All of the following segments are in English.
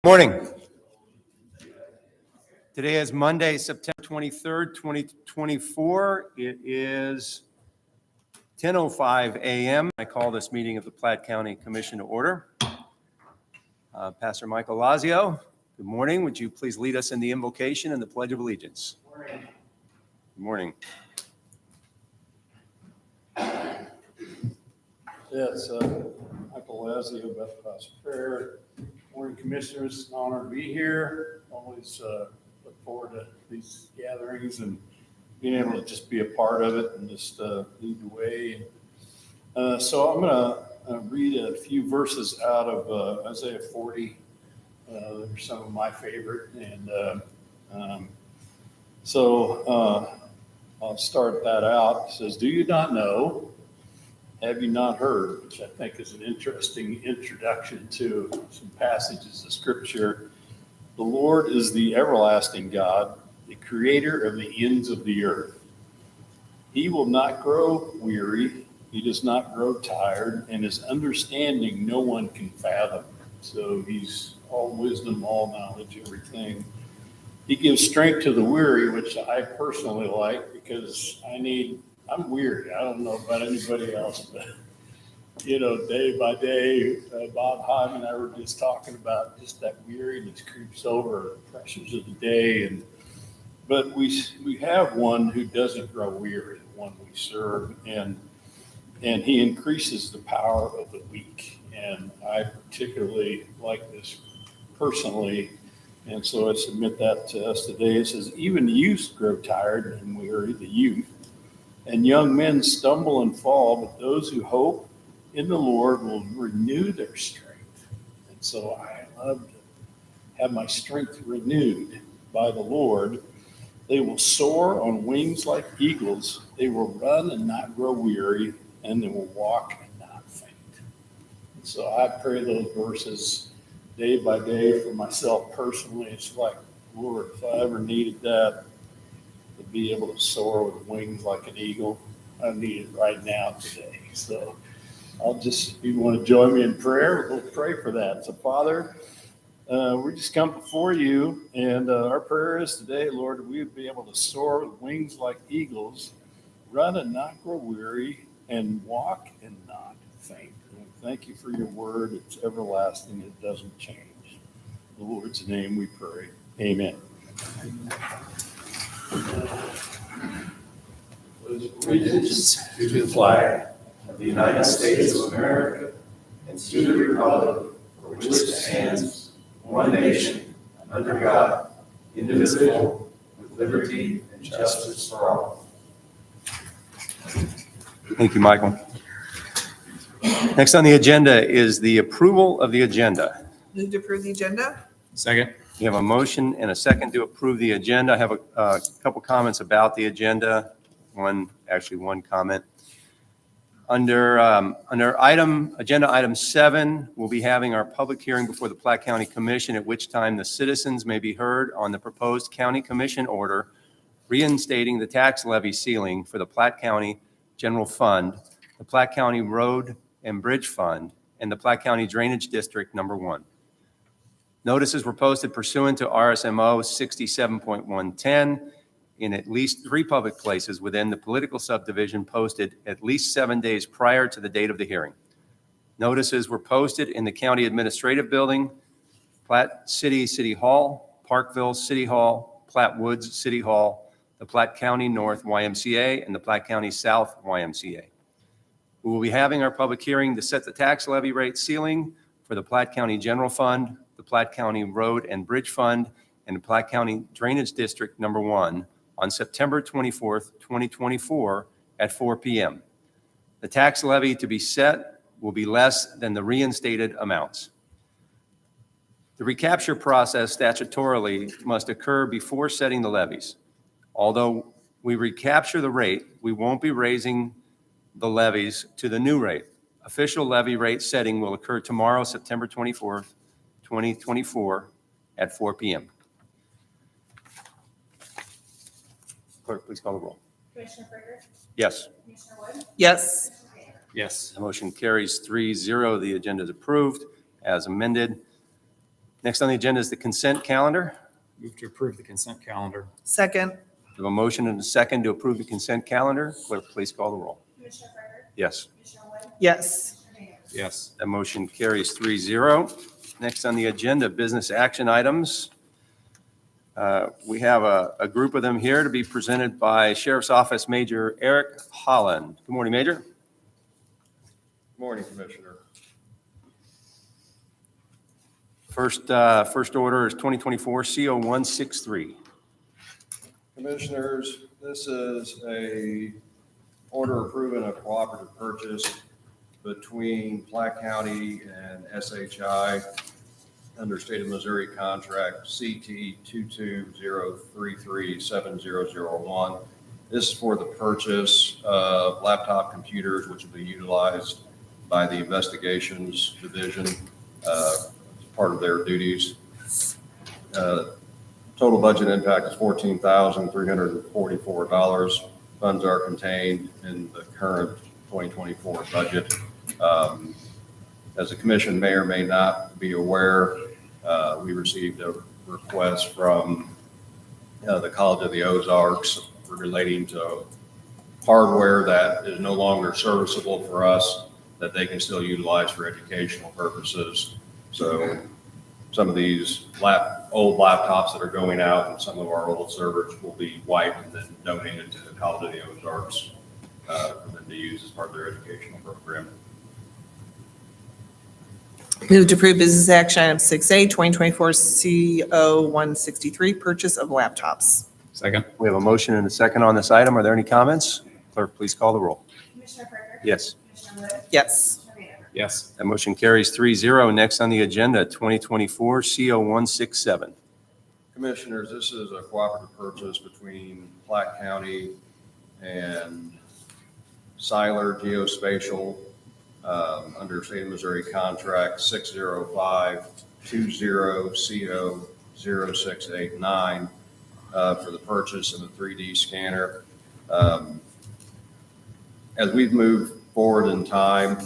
Morning. Today is Monday, September 23rd, 2024. It is 10:05 a.m. I call this meeting of the Platte County Commission to order. Pastor Michael Lazio, good morning. Would you please lead us in the invocation and the Pledge of Allegiance? Good morning. Yes, Michael Lazio, Beth Class Prayer. Morning, Commissioners. It's an honor to be here. Always look forward to these gatherings and being able to just be a part of it and just lead the way. So I'm going to read a few verses out of Isaiah 40. They're some of my favorite. And I'll start that out. It says, "Do you not know? Have you not heard?" Which I think is an interesting introduction to some passages of Scripture. The Lord is the everlasting God, the creator of the ends of the earth. He will not grow weary. He does not grow tired, and his understanding no one can fathom. So he's all wisdom, all knowledge, everything. He gives strength to the weary, which I personally like because I'm weird. I don't know about anybody else, but, day by day, Bob Hyman and I were just talking about just that weariness creeps over the pressures of the day. But we have one who doesn't grow weary, the one we serve, and he increases the power of the weak. And I particularly like this personally. And so I submit that to us today. It says, "Even the youth grow tired and weary," the youth, "and young men stumble and fall, but those who hope in the Lord will renew their strength." And so I love to have my strength renewed by the Lord. "They will soar on wings like eagles. They will run and not grow weary, and they will walk and not faint." And so I pray those verses day by day for myself personally. It's like, Lord, if I ever needed that, to be able to soar with wings like an eagle, I need it right now today. So if you want to join me in prayer, we'll pray for that. So Father, we just come before you, and our prayer is today, Lord, we would be able to soar with wings like eagles, run and not grow weary, and walk and not faint. And thank you for your word. It's everlasting. It doesn't change. In the Lord's name we pray. Amen. Allegiance to the flag of the United States of America and to the republic for which it stands, one nation, under God, indivisible, with liberty and justice for all. Thank you, Michael. Next on the agenda is the approval of the agenda. Move to approve the agenda? Second. We have a motion and a second to approve the agenda. I have a couple comments about the agenda. One comment. Under agenda item 7, we'll be having our public hearing before the Platte County Commission, at which time the citizens may be heard on the proposed county commission order reinstating the tax levy ceiling for the Platte County General Fund, the Platte County Road and Bridge Fund, and the Platte County Drainage District Number 1. Notices were posted pursuant to RSMO 67.110 in at least 3 public places within the political subdivision, posted at least 7 days prior to the date of the hearing. Notices were posted in the County Administrative Building, Platte City Hall, Parkville City Hall, Platte Woods City Hall, the Platte County North YMCA, and the Platte County South YMCA. We will be having our public hearing to set the tax levy rate ceiling for the Platte County General Fund, the Platte County Road and Bridge Fund, and the Platte County Drainage District Number 1 on September 24th, 2024 at 4 p.m. The tax levy to be set will be less than the reinstated amounts. The recapture process statutorily must occur before setting the levies. Although we recapture the rate, we won't be raising the levies to the new rate. Official levy rate setting will occur tomorrow, September 24th, 2024 at 4 p.m. Clerk, please call the roll. Commissioner Prater? Yes. Commissioner Wood? Yes. Commissioner Taylor? Yes. The motion carries 3-0. The agenda is approved as amended. Next on the agenda is the consent calendar. Move to approve the consent calendar. Second. We have a motion and a second to approve the consent calendar. Clerk, please call the roll. Commissioner Fryerson? Yes. Commissioner Wood? Yes. Commissioner Vayner? Yes. That motion carries 3-0. Next on the agenda, business action items. We have a group of them here to be presented by Sheriff's Office Major Eric Holland. Good morning, Major. Good morning, Commissioner. First order is 2024 CO163. Commissioners, this is a order approving a cooperative purchase between Platte County and SHI under State of Missouri contract CT 220337001. This is for the purchase of laptop computers, which will be utilized by the investigations division as part of their duties. Total budget impact is $14,344. Funds are contained in the current 2024 budget. As the commission may or may not be aware, we received a request from the College of the Ozarks relating to hardware that is no longer serviceable for us, that they can still utilize for educational purposes. So some of these old laptops that are going out and some of our old servers will be wiped and then donated to the College of the Ozarks for them to use as part of their educational program. Move to approve business action item 6A, 2024 CO163, purchase of laptops. Second. We have a motion and a second on this item. Are there any comments? Clerk, please call the roll. Commissioner Fryerson? Yes. Commissioner Wood? Yes. Commissioner Vayner? Yes. That motion carries 3-0. Next on the agenda, 2024 CO167. Commissioners, this is a cooperative purchase between Platte County and Siler Geospatial under State of Missouri contract 60520CO0689 for the purchase of a 3D scanner. As we've moved forward in time,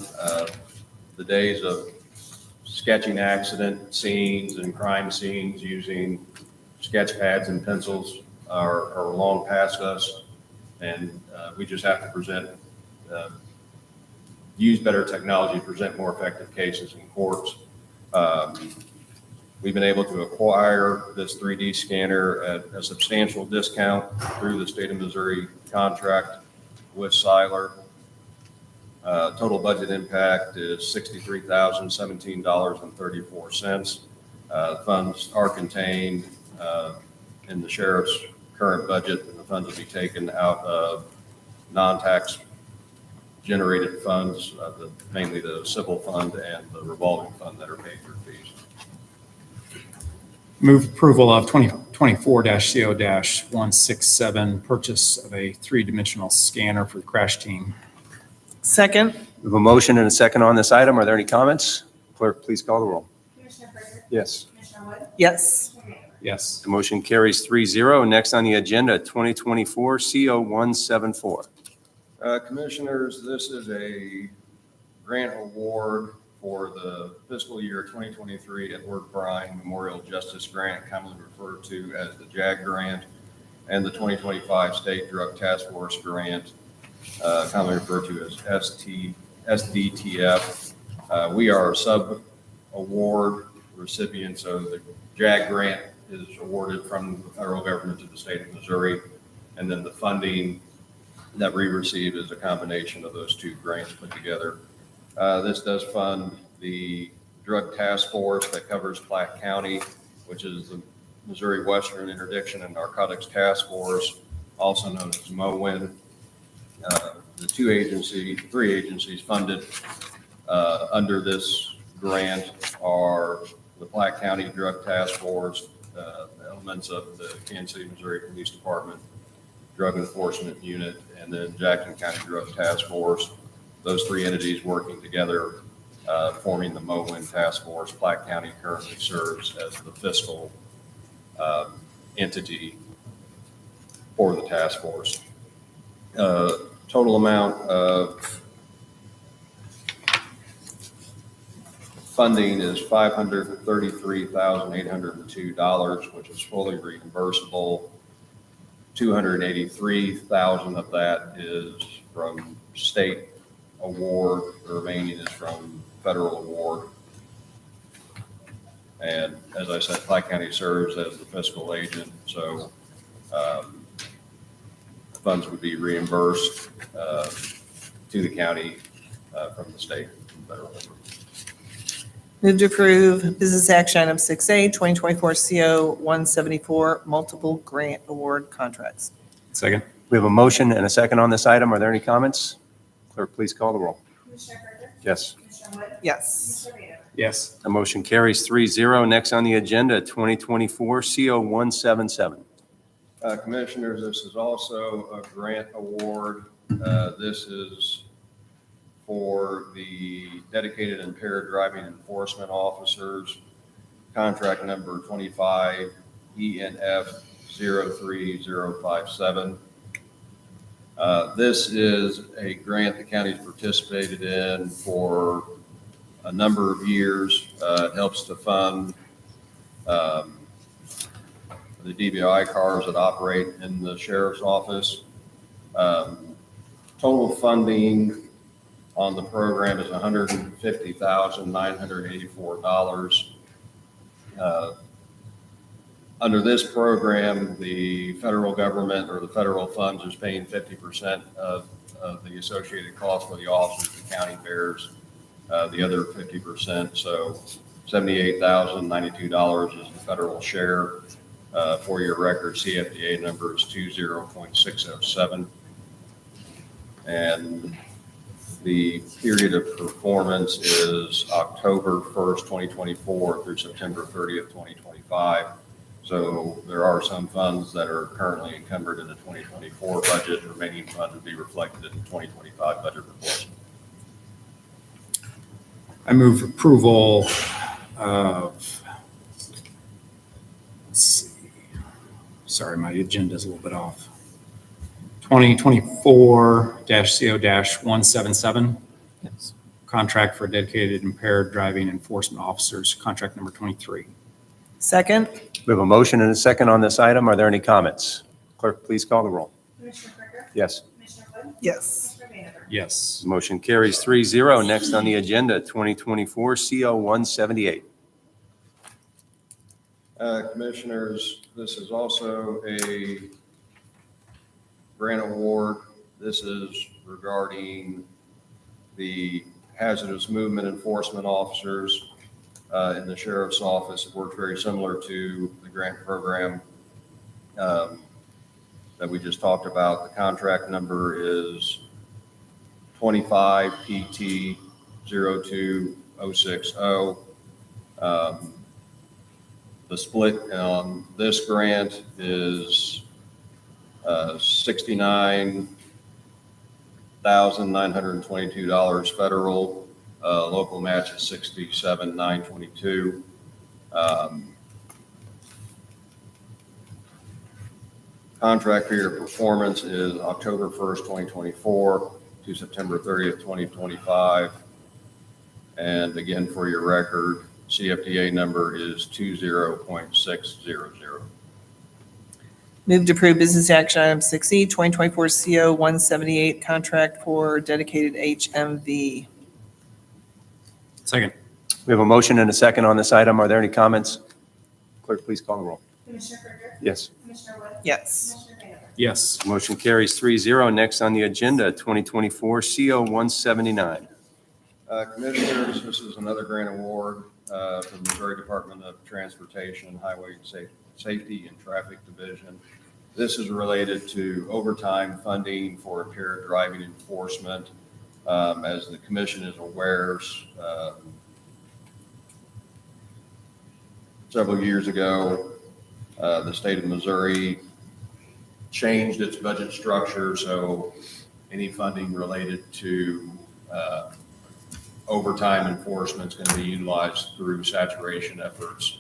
the days of sketching accident scenes and crime scenes using sketch pads and pencils are long past us, and we just have to use better technology to present more effective cases in courts. We've been able to acquire this 3D scanner at a substantial discount through the State of Missouri contract with Siler. Total budget impact is $63,017.34. Funds are contained in the sheriff's current budget, and the funds will be taken out of non-tax generated funds, mainly the civil fund and the revolving fund that are paid through fees. Move approval of 2024-CO-167, purchase of a three-dimensional scanner for the crash team. Second. We have a motion and a second on this item. Are there any comments? Clerk, please call the roll. Commissioner Fryerson? Yes. Commissioner Wood? Yes. Commissioner Vayner? Yes. The motion carries 3-0. Next on the agenda, 2024 CO174. Commissioners, this is a grant award for the fiscal year 2023 Edward Bryan Memorial Justice Grant, commonly referred to as the JAG Grant, and the 2025 State Drug Task Force Grant, commonly referred to as SDTF. We are sub-award recipients, so the JAG Grant is awarded from the federal government to the state of Missouri, and then the funding that we receive is a combination of those two grants put together. This does fund the drug task force that covers Platte County, which is the Missouri Western Interdiction and Narcotics Task Force, also known as MOWIN. The three agencies funded under this grant are the Platte County Drug Task Force, elements of the Kansas City, Missouri Police Department, Drug Enforcement Unit, and then Jackson County Drug Task Force. Those three entities working together, forming the MOWIN Task Force. Platte County currently serves as the fiscal entity for the task force. Total amount of funding is $533,802, which is fully reimbursable. $283,000 of that is from state award. The remaining is from federal award. And as I said, Pike County serves as the fiscal agent, so funds would be reimbursed to the county from the state and federal government. Move to approve business action item 6A, 2024 CO 174, multiple grant award contracts. Second. We have a motion and a second on this item. Are there any comments? Clerk, please call the roll. Commissioner Freighter? Yes. Commissioner Wood? Yes. Commissioner Vanacker? Yes. The motion carries 3-0. Next on the agenda, 2024 CO 177. Commissioners, this is also a grant award. This is for the dedicated impaired driving enforcement officers, contract number 25 ENF 03057. This is a grant the county's participated in for a number of years. It helps to fund the DVI cars that operate in the sheriff's office. Total funding on the program is $150,984. Under this program, the federal government or the federal funds is paying 50% of the associated costs for the officers. The county bears the other 50%. So $78,092 is the federal share. For your record, CFDA number is 20.607. And the period of performance is October 1st, 2024 through September 30th, 2025. So there are some funds that are currently encumbered in the 2024 budget. The remaining funds would be reflected in the 2025 budget report. I move approval of, let's see, sorry, my agenda's a little bit off. 2024-CO-177. Yes. Contract for dedicated impaired driving enforcement officers, contract number 23. Second. We have a motion and a second on this item. Are there any comments? Clerk, please call the roll. Commissioner Freighter? Yes. Commissioner Wood? Yes. Commissioner Vanacker? Yes. Motion carries 3-0. Next on the agenda, 2024 CO 178. Commissioners, this is also a grant award. This is regarding the hazardous movement enforcement officers in the sheriff's office. It works very similar to the grant program that we just talked about. The contract number is 25 PT 02060. The split on this grant is $69,922 federal. Local match is $67,922. Contract period of performance is October 1st, 2024 to September 30th, 2025. And again, for your record, CFDA number is 20.600. Move to approve business action item 6E, 2024 CO 178, contract for dedicated HMV. Second. We have a motion and a second on this item. Are there any comments? Clerk, please call the roll. Commissioner Freighter? Yes. Commissioner Wood? Yes. Commissioner Vanacker? Yes. Motion carries 3-0. Next on the agenda, 2024 CO 179. Commissioners, this is another grant award from the Missouri Department of Transportation, Highway Safety and Traffic Division. This is related to overtime funding for impaired driving enforcement. As the commission is aware, several years ago, the state of Missouri changed its budget structure, so any funding related to overtime enforcement is going to be utilized through saturation efforts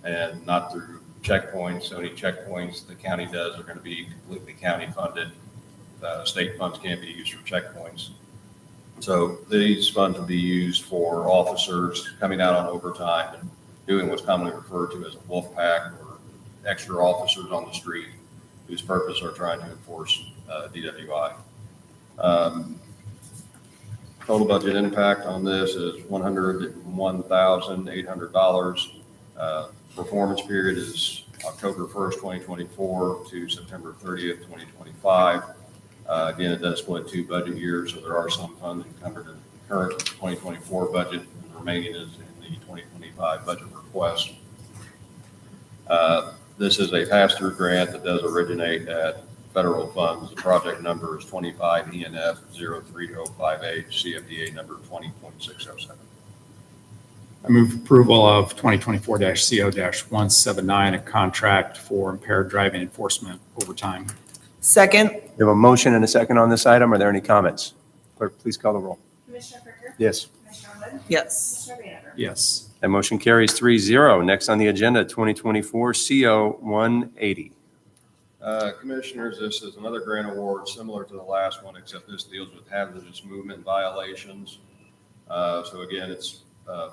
and not through checkpoints. So any checkpoints the county does are going to be completely county funded. State funds can't be used for checkpoints. So these funds will be used for officers coming out on overtime and doing what's commonly referred to as a wolf pack, or extra officers on the street whose purpose are trying to enforce DWI. Total budget impact on this is $101,800. Performance period is October 1st, 2024 to September 30th, 2025. Again, it does split 2 budget years, so there are some funds encumbered in the current 2024 budget, and the remaining is in the 2025 budget request. This is a pass-through grant that does originate at federal funds. The project number is 25 ENF 03058, CFDA number 20.607. I move approval of 2024-CO-179, a contract for impaired driving enforcement overtime. Second. We have a motion and a second on this item. Are there any comments? Clerk, please call the roll. Commissioner Brinker? Yes. Commissioner Wood? Yes. Commissioner Vanacker? Yes. That motion carries 3-0. Next on the agenda, 2024-CO-180. Commissioners, this is another grant award similar to the last one, except this deals with hazardous movement violations. So again, it's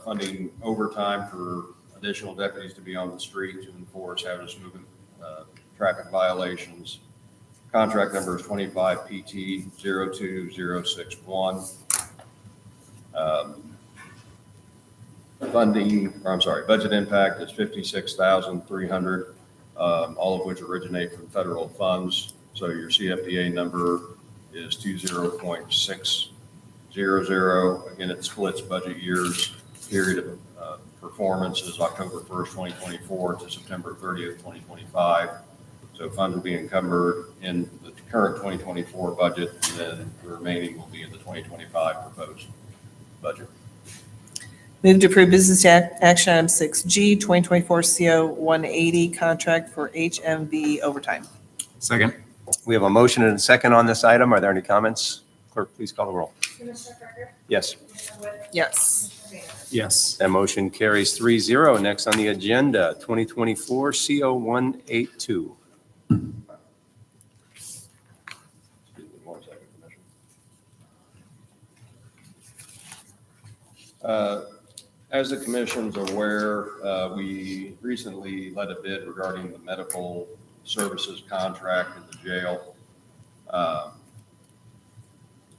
funding overtime for additional deputies to be on the street to enforce hazardous movement traffic violations. Contract number is 25 PT 02061. Budget impact is $56,300, all of which originate from federal funds. So your CFDA number is 20.600. Again, it splits budget years. Period of performance is October 1st, 2024 to September 30th, 2025. So funds will be encumbered in the current 2024 budget, and then the remaining will be in the 2025 proposed budget. Move to approve business action item 6G, 2024-CO-180, contract for HMV overtime. Second. We have a motion and a second on this item. Are there any comments? Clerk, please call the roll. Commissioner Brinker? Yes. Commissioner Wood? Yes. Commissioner Vanacker? Yes. That motion carries 3-0. Next on the agenda, 2024-CO-182. Excuse me 1 second, Commissioner. As the commission's aware, we recently let a bid regarding the medical services contract in the jail.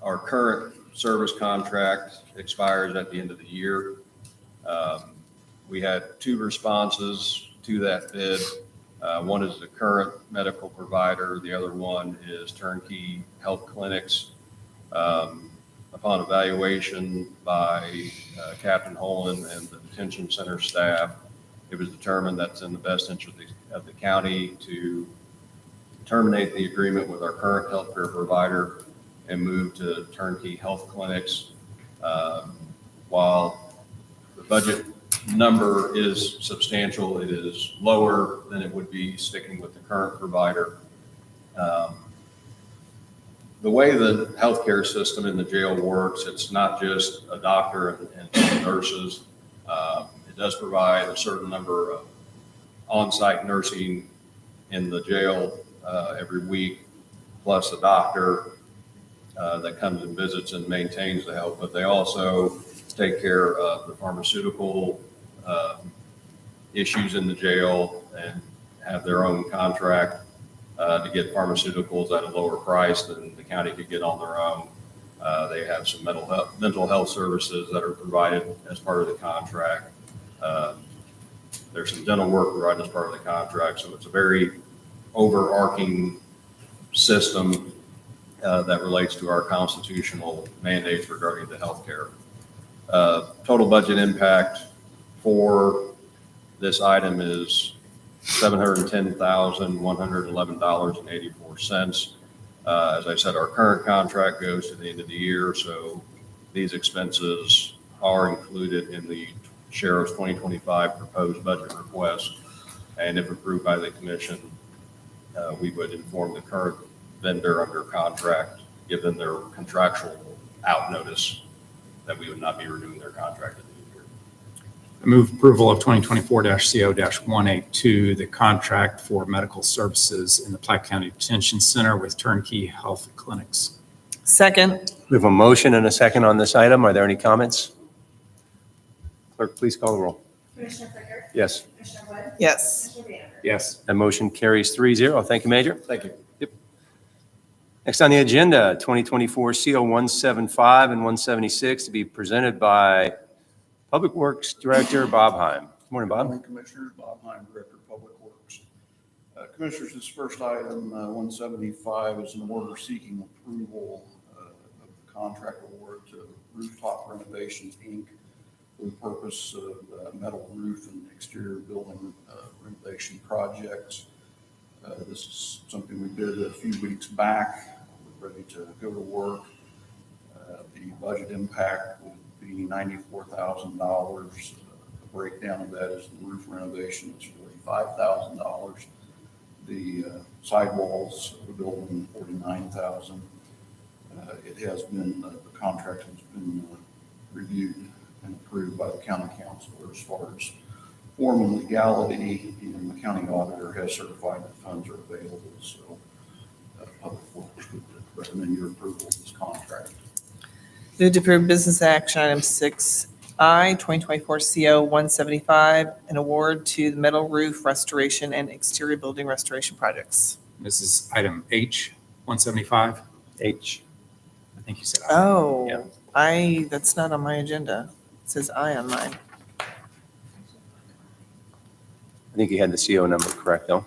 Our current service contract expires at the end of the year. We had 2 responses to that bid. One is the current medical provider. The other one is Turnkey Health Clinics. Upon evaluation by Captain Holland and the detention center staff, it was determined that it's in the best interest of the county to terminate the agreement with our current healthcare provider and move to Turnkey Health Clinics. While the budget number is substantial, it is lower than it would be sticking with the current provider. The way the healthcare system in the jail works, it's not just a doctor and nurses. It does provide a certain number of on-site nursing in the jail every week, plus a doctor that comes and visits and maintains the health. But they also take care of the pharmaceutical issues in the jail and have their own contract to get pharmaceuticals at a lower price than the county could get on their own. They have some mental health services that are provided as part of the contract. There's some dental work provided as part of the contract. So it's a very overarching system that relates to our constitutional mandates regarding the healthcare. Total budget impact for this item is $710,111.84. As I said, our current contract goes to the end of the year, so these expenses are included in the Sheriff's 2025 proposed budget request. And if approved by the commission, we would inform the current vendor under contract, give them their contractual out notice that we would not be renewing their contract at the end of the year. I move approval of 2024-CO-182, the contract for medical services in the Platte County Detention Center with Turnkey Health Clinics. Second. We have a motion and a second on this item. Are there any comments? Clerk, please call the roll. Commissioner Freighter. Yes. Commissioner Wood. Yes. Commissioner Vanacker. Yes. That motion carries 3-0. Thank you, Major. Thank you. Next on the agenda, 2024 CO 175 and 176 to be presented by Public Works Director Bob Heim. Good morning, Bob. Morning, Commissioners. Bob Heim, Director of Public Works. Commissioners, this first item, 175, is an order seeking approval of the contract award to Rooftop Renovations, Inc. for the purpose of metal roof and exterior building renovation projects. This is something we did a few weeks back. We're ready to go to work. The budget impact would be $94,000. The breakdown of that is the roof renovation is $45,000. The sidewalls of the building, $49,000. It has been, the contract has been reviewed and approved by the county council as far as form and legality, and the county auditor has certified that funds are available. So Public Works would recommend your approval of this contract. Move to approve business action item 6I, 2024 CO 175, an award to the metal roof restoration and exterior building restoration projects. This is item H, 175. H. I think you said. Yeah. Oh, that's not on my agenda. It says I on mine. I think you had the CO number correct, though.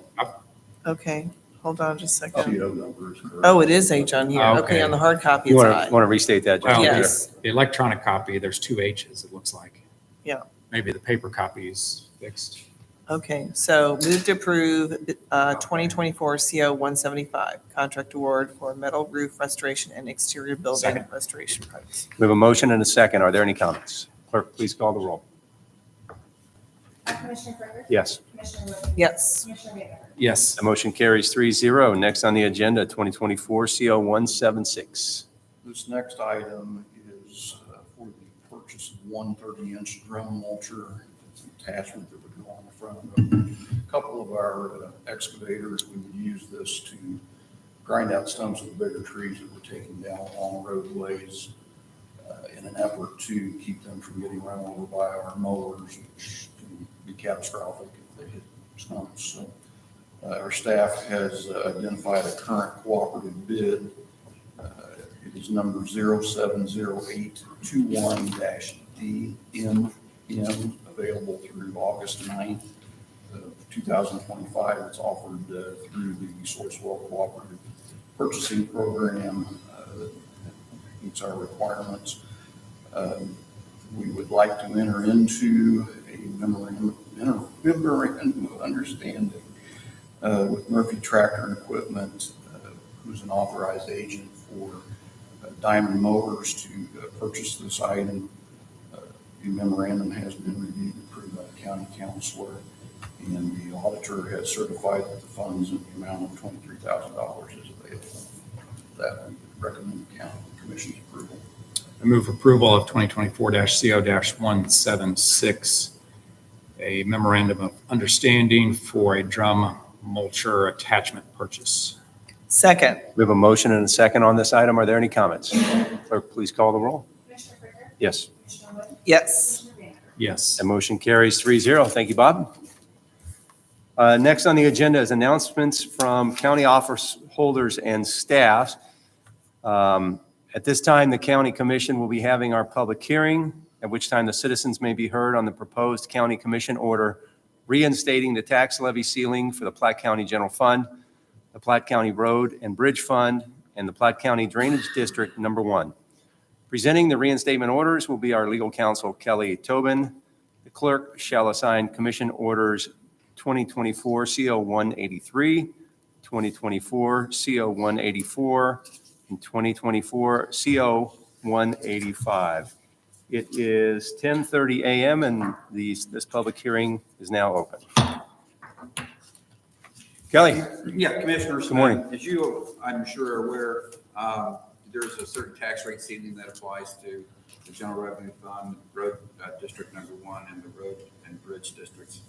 Okay, hold on just a second. CO number is correct. Oh, it is H on here. Okay. Okay, on the hard copy, You it's want I. to restate that, Well, John? Yes. The electronic copy, there's two H's, it looks like. Yeah. Maybe the paper copy is fixed. Okay, so move to approve 2024 CO 175, contract award for metal roof restoration and exterior building Second. restoration projects. We have a motion and a second. Are there any comments? Clerk, please call the roll. Commissioner Freighter. Yes. Commissioner Wood. Yes. Commissioner Vanacker. Yes. The motion carries 3-0. Next on the agenda, 2024 CO 176. This next item is for the purchase of 130-inch drum mulcher. It's an attachment that would go on the front of a couple of our excavators. We would use this to grind out stumps of the bigger trees that we're taking down along roadways in an effort to keep them from getting run over by our mowers, which can be catastrophic if they hit stumps. So our staff has identified a current cooperative bid. It is number 070821-DMM, available through August 9th of 2025. It's offered through the Sourcewell Cooperative Purchasing Program that meets our requirements. We would like to enter into a memorandum of understanding with Murphy Tractor and Equipment, who's an authorized agent for Diamond Motors to purchase this item. The memorandum has been reviewed and approved by the county councilor, and the auditor has certified that the funds in the amount of $23,000 is available. That we would recommend the county commission's approval. I move approval of 2024-CO-176, a memorandum of understanding for a drum mulcher attachment purchase. Second. We have a motion and a second on this item. Are there any comments? Clerk, please call the roll. Commissioner Freighter. Yes. Commissioner Wood. Yes. Commissioner Vanacker. Yes. That motion carries 3-0. Thank you, Bob. Next on the agenda is announcements from county office holders and staffs. At this time, the county commission will be having our public hearing, at which time the citizens may be heard on the proposed county commission order reinstating the tax levy ceiling for the Platte County General Fund, the Platte County Road and Bridge Fund, and the Platte County Drainage District Number 1. Presenting the reinstatement orders will be our legal counsel, Kelly Tobin. The clerk shall assign commission orders 2024 CO 183, 2024 CO 184, and 2024 CO 185. It is 10:30 a.m. and this public hearing is now open. Kelly? Yeah, Commissioners. Good morning. As you, I'm sure, are aware, there's a certain tax rate ceiling that applies to the General Revenue Fund, Road District Number 1, and the Road and Bridge Districts.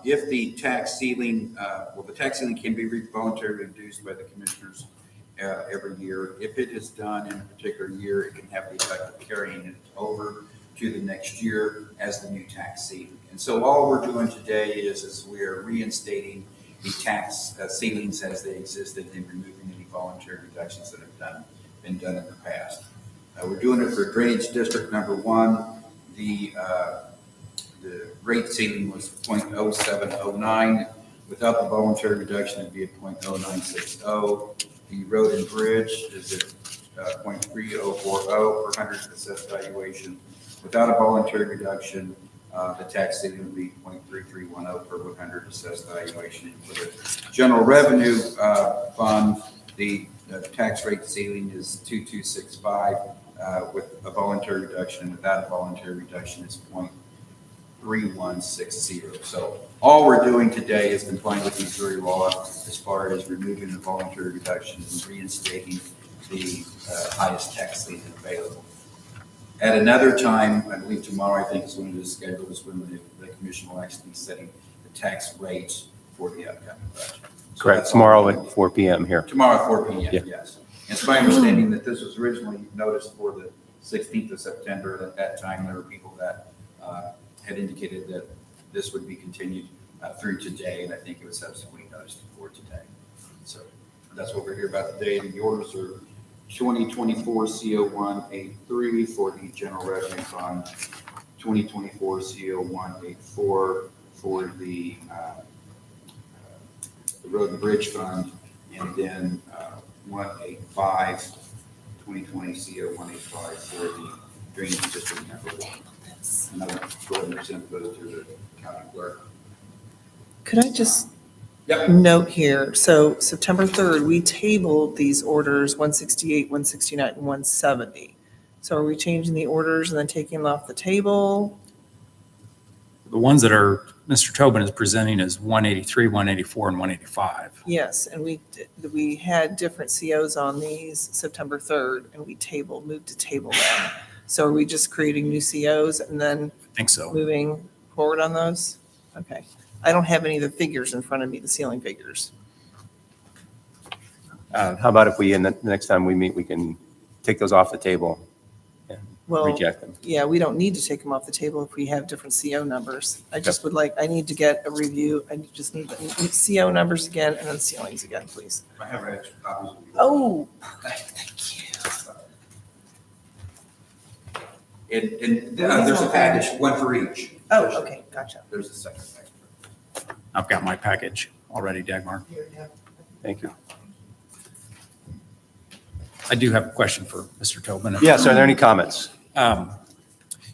If the tax ceiling, the tax ceiling can be voluntarily reduced by the Commissioners every year. If it is done in a particular year, it can have the effect of carrying it over to the next year as the new tax ceiling. And so all we're doing today is we are reinstating the tax ceilings as they existed and removing any voluntary reductions that have been done in the past. We're doing it for drainage district number 1. The rate ceiling was 0.0709. Without the voluntary reduction, it'd be at 0.0960. The road and bridge is at 0.3040 per 100 assessed valuation. Without a voluntary reduction, the tax ceiling would be 0.3310 per 100 assessed valuation. And for the general revenue fund, the tax rate ceiling is 2265 with a voluntary reduction, and without a voluntary reduction, it's 0.3160. So all we're doing today is complying with Missouri law as far as removing the voluntary reduction and reinstating the highest tax ceiling available. At another time, I believe tomorrow, I think is when it is scheduled, is when the commission will actually be setting the tax rates for the upcoming budget. So Correct, that's all tomorrow we're doing. at 4 PM here. Tomorrow at 4 p.m., Yeah. yes. And it's my understanding that this was originally noticed for the 16th of September. At that time, there were people that had indicated that this would be continued through today, and I think it was subsequently noticed for today. So that's what we're here about today. The orders are 2024 CO183 for the general revenue fund, 2024 CO184 for the road and bridge fund, and then 185, 2020 CO185 for the drainage district number 1. And I'll go ahead and present those to the county clerk. Could I just Yep. note here, so September 3rd, we tabled these orders 168, 169, and 170. So are we changing the orders and then taking them off the table? The ones that are, Mr. Tobin is presenting is 183, 184, and 185. Yes, and we had different COs on these September 3rd, and we moved to table them. So are we just creating new COs and then I think so. moving forward on those? Okay. I don't have any of the figures in front of me, the ceiling figures. How about if we, the next time we meet, we can take those off the table and Well, reject them? yeah, we don't need to take them off the table if we have different CO numbers. I just I need to get a review. I just need the CO numbers again and then ceilings again, please. I have extra copies. Oh, thank you. And there's a package, one for each. Oh, okay, gotcha. There's a second package. I've got my package already, Dagmar. Thank you. I do have a question for Mr. Tobin. Yes, are there any comments?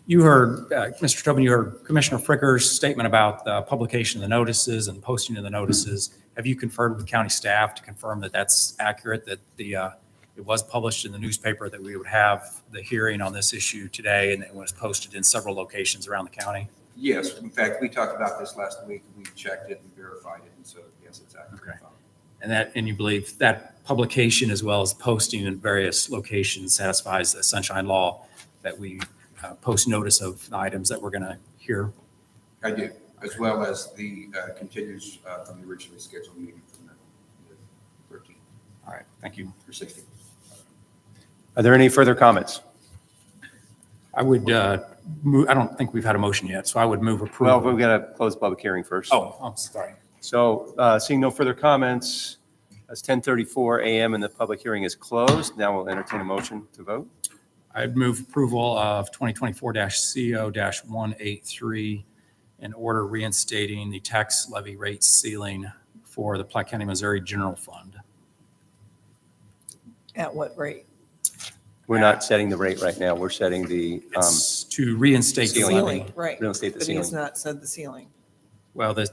You heard, Mr. Tobin, you heard Commissioner Fricker's statement about the publication of the notices and posting of the notices. Have you confirmed with county staff to confirm that that's accurate, that it was published in the newspaper, that we would have the hearing on this issue today, and it was posted in several locations around the county? Yes, in fact, we talked about this last week. We checked it and verified it, and so yes, it's accurate. Okay. And you believe that publication as well as posting in various locations satisfies the Sunshine Law, that we post notice of the items that we're going to hear? I do, as well as the continues from the originally scheduled meeting from the 13th All right, thank you. or 16th. Are there any further comments? I would move, I don't think we've had a motion yet, so I would move Well, approval. we've got to close the public hearing first. Oh, I'm sorry. So seeing no further comments, it's 10:34 a.m. and the public hearing is closed. Now we'll entertain a motion to vote. I'd move approval of 2024-CO-183 and order reinstating the tax levy rate ceiling for the Platte County, Missouri General Fund. At what rate? We're not setting the rate right now. We're setting the, It's to reinstate the Ceiling. levy. Right. reinstate the But he has ceiling. not said the ceiling. Well, the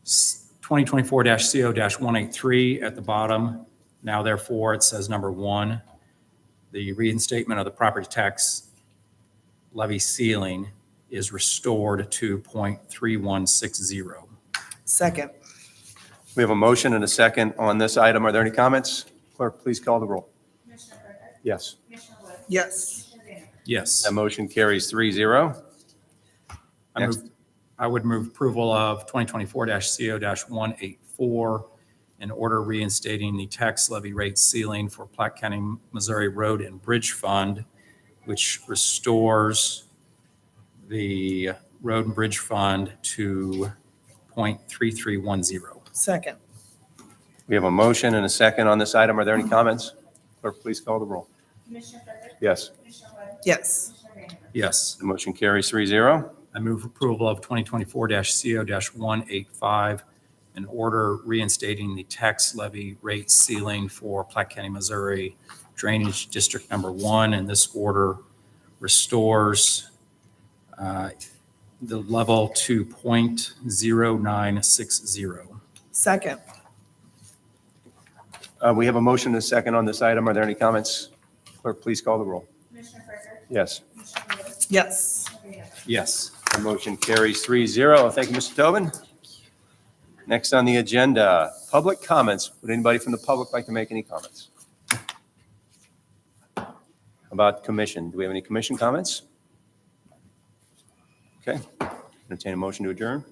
2024-CO-183 at the bottom, now therefore it says number 1, the reinstatement of the property tax levy ceiling is restored to 0.3160. Second. We have a motion and a second on this item. Are there any comments? Clerk, please call the roll. Commissioner Frederick? Yes. Commissioner Wood? Yes. Commissioner Vanden? Yes. That motion carries 3-0. Next. I would move approval of 2024-CO-184 an order reinstating the tax levy rate ceiling for Platte County, Missouri Road and Bridge Fund, which restores the Road and Bridge Fund to .3310. Second. We have a motion and a second on this item. Are there any comments? Clerk, please call the roll. Commissioner Frederick, Yes. Commissioner Wood, Yes. Commissioner Vanden Boer. Yes. The motion carries 3-0. I move approval of 2024-CO-185, an order reinstating the tax levy rate ceiling for Platte County, Missouri Drainage District Number 1, and this order restores the level to .0960. Second. We have a motion and a second on this item. Are there any comments? Clerk, please call the roll. Commissioner Frederick, Yes. Commissioner Wood, Yes. Commissioner Vanden Boer. Yes. The motion carries 3-0. Thank you, Mr. Tobin. Next on the agenda, public comments. Would anybody from the public like to make any comments? About commission? Do we have any commission comments? Okay. Entertain a motion to adjourn.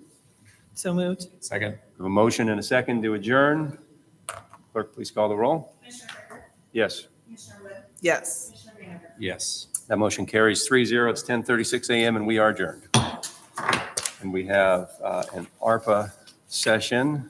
So moved. Second. We have a motion and a second to adjourn. Clerk, please call the roll. Commissioner Frederick, Yes. Commissioner Wood, Yes. Commissioner Vanden Boer. Yes. That motion carries 3-0. It's 10:36 a.m. and we are adjourned. And we have an ARPA session